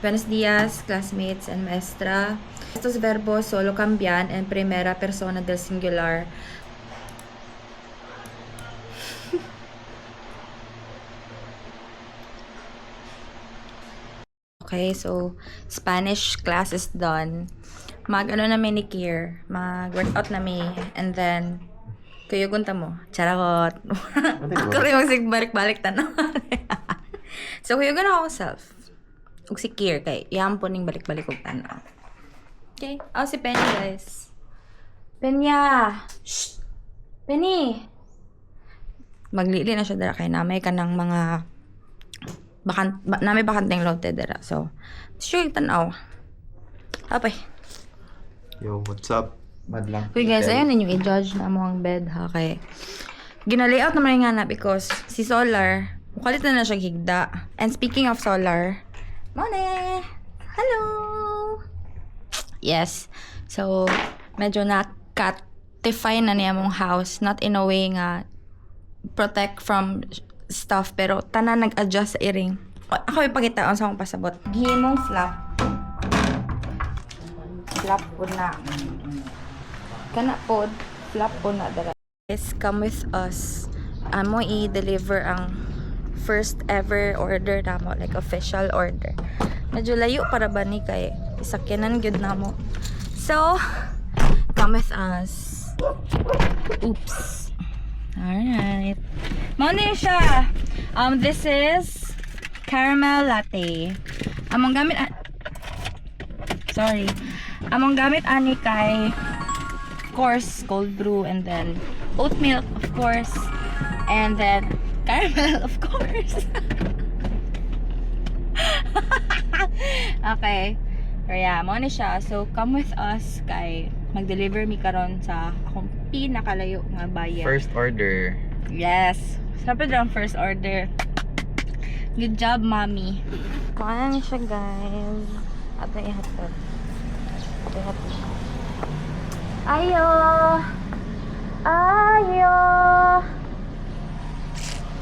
Buenos días, classmates and maestra. Estos verbos solo cambian en primera persona del singular. Okay, so Spanish class is done. Mag-ano na ni Kier, mag-workout na mi, and then kuyugunta mo. Charot. Ako rin magsigbalik-balik tanong. So kuyugun ako self. Ug si Kier kay iyam po ning balik-balik og tanaw. Okay? Si Penny, guys. Penya! Shh! Penny! Maglili na siya dara kay namay ka ng mga namay bakanteng lote dara. So, sure tanaw. Apay. Yo, what's up? Madlang. Uy guys, ayun ninyo i-judge na mo ang bed ha kay gina-layout naman yung nga na because si Solar mukalit na siya higda. And speaking of Solar, Mone! Hello! Yes. So, medyo na-catify na niya mong house. Not in a way nga protect from stuff, pero tanan nag-adjust sa iring. Ako ipakitaon sa akong pasabot. Gihimong flap. Flap po na. Kana po, flap po na dala. Guys, come with us. Amo i-deliver ang first ever order na mo, like official order. Medyo layo para ba ni kay isakyanan gyud na mo. So, come with us. Oops. Alright. Muna siya. This is caramel latte. Among gamit Among gamit ani kay of course cold brew, and then oat milk of course, and then caramel of course. Okay. Kaya mo ni siya. So come with us kay mag-deliver mi karon sa akong pinakalayo nga bayan. First order. Yes. Sabi daw ang first order. Good job, mommy. Kuha na siya, guys. Ato ihatod. Ayo! Ayo!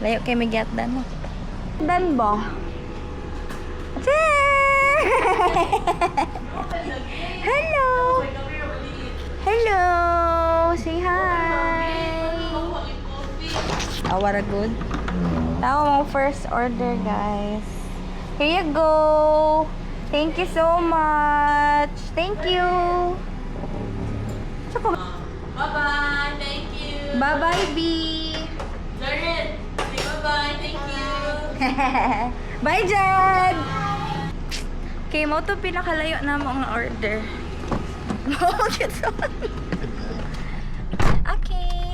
Layo kay Migyat dan mo. Dan ba? Hello! Hello! Say hi! Awara good? Tao mo first order, guys. Here you go! Thank you so much! Thank you! Bye-bye. Thank you. Bye-bye, B! Jared, say bye-bye. Thank you. Bye, Jad! Okay, mo to pinakalayo na mo ang order. Okay.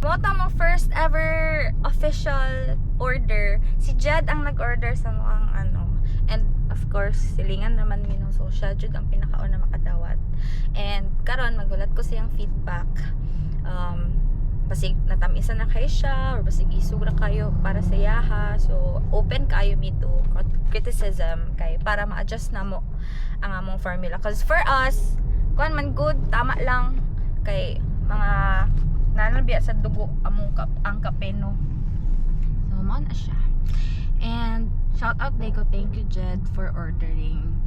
Mo to mo first ever official order. Si Jad ang nag-order sa mo ang ano. And of course, silingan naman mino. So, siya Jud ang pinakauna makadawat. And karon magulat ko siyang feedback. Basig natamisan na kayo siya or basig isug na kayo para sa yaha. So open kayo me to criticism kay para ma-adjust na mo ang among formula. Cause for us, kuan man good, tama lang kay mga nanalbiya sa dugo among ang kape no. So mo na siya. And shout out Deko, thank you Jed for ordering.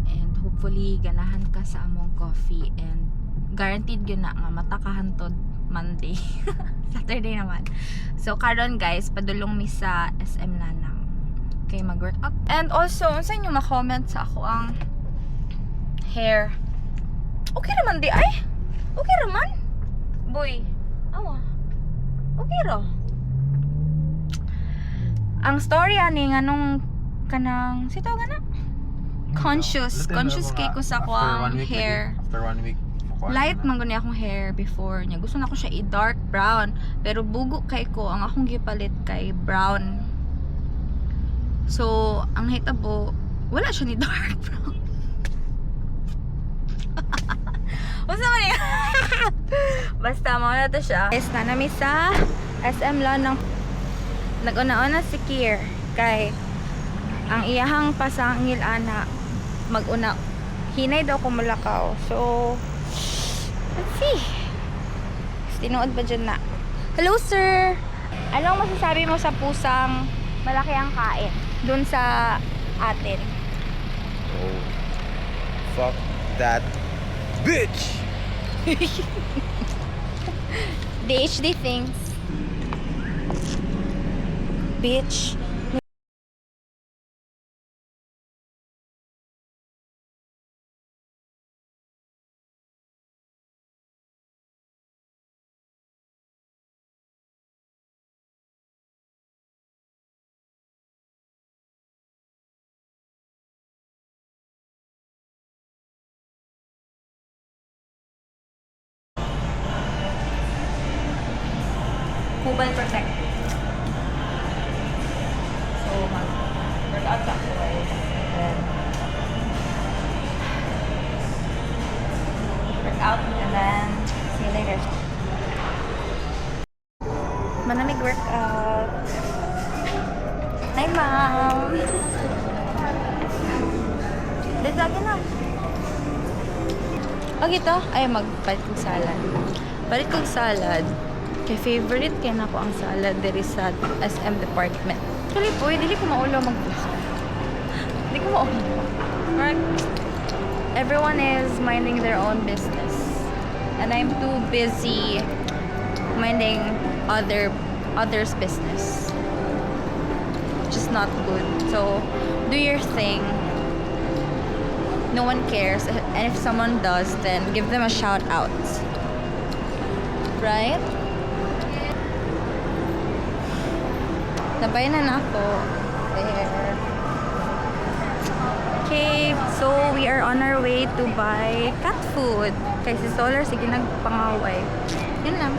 And hopefully ganahan ka sa among coffee, and guaranteed yun na nga matakahantod Monday. Saturday naman. So karon guys, padulong mi sa SM Lanang. Okay, mag-workout. And also, sa inyo ma-comment sa ako ang hair. Okay naman di ay? Okay naman? Boy. Awa. Okay ro. Ang story ani nga nung kanang sitaw gana. Conscious kay ko sa ko ang hair. After 1 week. Light man guni akong hair before niya. Gusto na ko siya i-dark brown, pero bugo kay ko ang akong gipalit kay brown. So, ang hitabo wala siya ni dark brown. Basta man yun. Basta mo na to siya. Yes, na nami sa SM Lanang. Nag-una-una si Kier kay ang iyahang pasangil ana mag-una hinay daw ko mulakaw. So let's see. Tinuod ba dyan na? Hello sir! Anong masasabi mo sa pusang malaki ang kain. Dun sa atin. Oh. Fuck that bitch! DHD things. Bitch. Mobile protector. So, mag-workout ako eh. Then, workout and then see you later. Manamig workout. Hi, ma'am. Let's lagi na. Pag ito, ay magpalit kong salad. Palit kong salad. Kay favorite kaya na ko ang salad diri sa SM department. Actually po, hindi ko maulo mag-vlog. Hindi ko maulo. Right? Everyone is minding their own business. And I'm too busy minding others' business. Just not good. So, do your thing. No one cares. And if someone does, then give them a shout out. Right? Nabay na ako. There. Okay, so we are on our way to buy cat food. Kay si Solar, sige nagpangaway. Yun lang.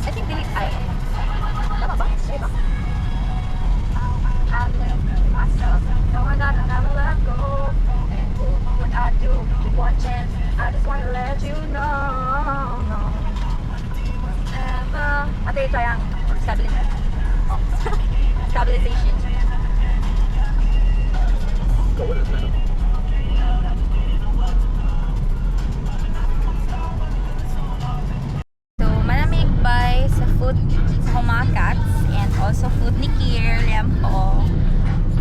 I think delete ay. Tama ba? Ay ba? No, I gotta never let go. And what I do, one chance. I just wanna let you know. Ate, ito yung stabilization. Oh. Stabilization. So, malamig buy sa food sa mga cats and also food ni Kier, Lempo.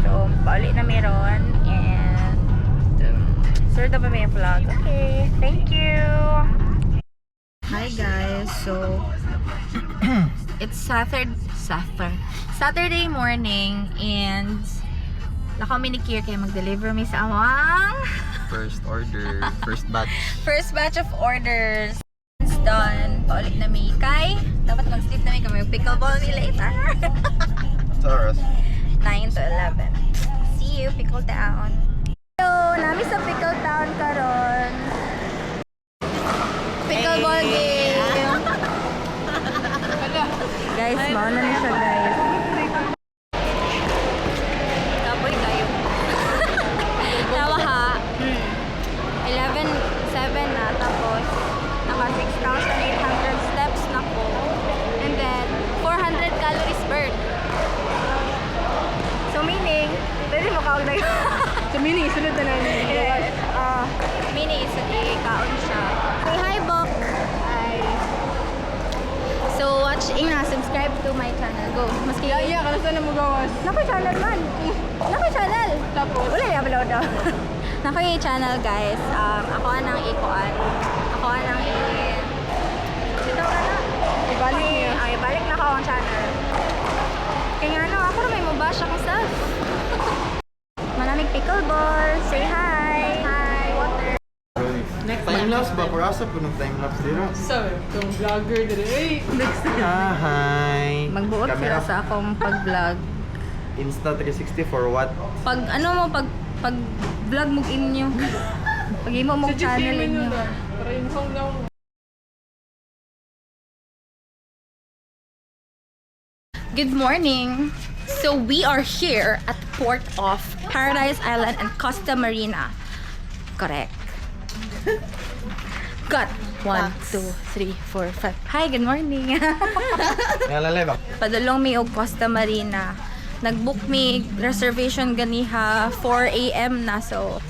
So, pauli na meron and sure na ba may vlog? Okay, thank you! Hi guys, so it's Saturday morning and nakami ni Kier kayo mag-deliver mi sa amang First order, first batch. first batch of orders. It's done. Paulit na mi kay. Dapat mag-sleep na mi kami pickleball mi later. Taurus. 9 to 11. See you, Pickle Town. Hello, nami sa Pickle Town karon. Pickleball game. Guys, mauna na siya guys. Tapoy tayo. Tawa ha. 11:07 na. Tapos, naka 6,800 steps na ko. And then, 400 calories burned. So, meaning, pwede mo kaog na yun. So, Mini, sunod na lang. Mini, isa di kaon siya. Say hi, Bok! Hi! So, watch, subscribe to my channel. Go! Maski... Yeah, kalusan na mo gawas. Nakoy channel man! Nakoy channel! Tapos? Wala yung upload daw. Nakoy channel, guys. Ako anang ikuan. Ako anang Ito ka na. Ibalik niya. Ibalik na ako ang channel. Kaya nga no, ako na may mabash akong self. Manamig pickleball. Say hi! Hi! Water! Time-lapse ba? Kurasa po ng time-lapse dito. So, itong vlogger dito. Ay, next Ah, hi! Magbuot sila sa akong pag-vlog. Insta 360 for what? Pag ano mo, pag vlog mo inyo. Pag imo mo channel inyo. Para yung home daw. Good morning! So we are here at the port of Paradise Island and Costa Marina. Correct. Got 1, 2, 3, 4, 5. Hi, good morning! Nalalay ba? Padulong mi og Costa Marina. Nag-book mi reservation ganiha 4 AM na. So,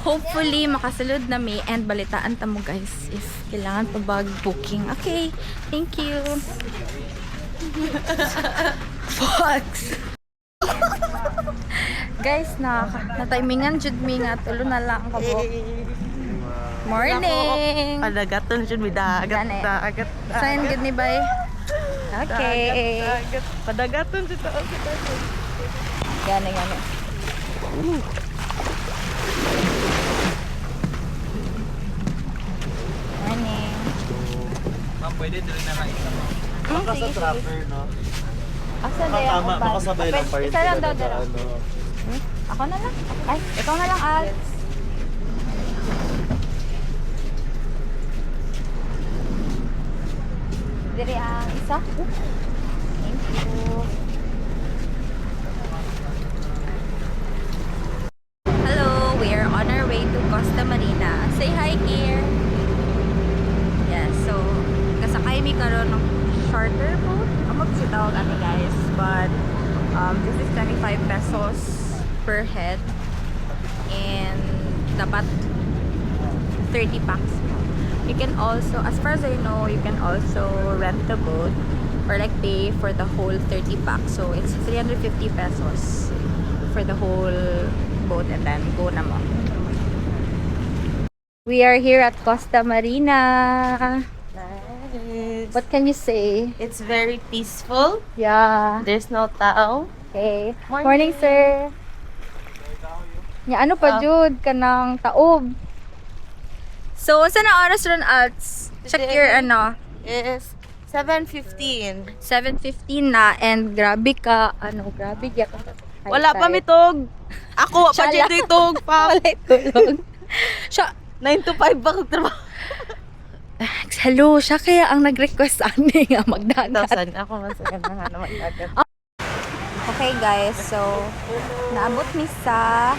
hopefully makasulod na mi and balitaan ta mo guys if kailangan pa bag booking. Okay, thank you. Fox. Guys, na-timingan jud mi nga tulo na lang kabo. Morning. Padagaton siya, may dagat. Gani. Dagat. Sign good ni bay. Okay. Dagat. Padagaton siya. Gani. Morning. Ma'am, pwede din na lang isa, ma'am. Baka sa Sige. trapper, no? Asa Baka day tama, baka sabay lang pa rin Isa lang sila daw na dalawa. ano. Ako na lang. Ay, ikaw na lang, Al. Diri ang isa. Thank you. Hello, we are on our way to Costa Marina. Say hi, Kier. Yeah, so kasakay mi karon ng charter boat. Amo si tawag ani guys, but this is 25 pesos per head and dapat 30 packs. You can also, as far as I know, you can also rent the boat or like pay for the whole 30 packs. So it's 350 pesos for the whole boat and then go na mo. We are here at Costa Marina. Nice. What can you say? It's very peaceful. Yeah. There's no tao. Okay. Morning. Morning, sir. Ya, ano pa, Jude? Kanang taob. So, saan na oras ron, Alts? Check your, ano, Is 7:15. 7:15 na, and grabe ka, grabe ka. Wala pa mitog. Ako pa Siya dito itog pa. Wala tulog. Siya, 9 to 5 ba kung trabaho? hello, siya kaya ang nag-request ani nga magdagat. Tausan ako masaya na nga naman agad. Okay guys, so naabot mi sa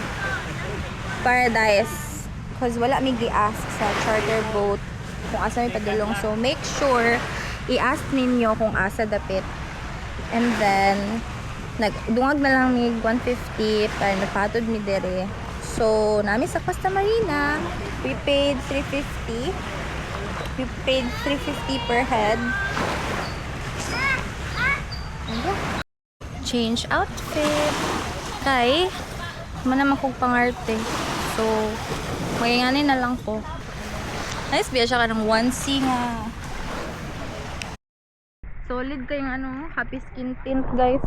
Paradise because wala mi gi-ask sa charter boat kung asa mi padulong. So make sure i-ask ninyo kung asa dapit. And then nagdungag na lang mi 150 para napatod mi dere. So nami sa Costa Marina, we paid 350. We paid 350 per head. And yeah. Change outfit. Kay, man naman kong pangarte. So, maginganin na lang ko. Nice biya siya ka ng onesie nga. Solid kayong happy skin tint guys.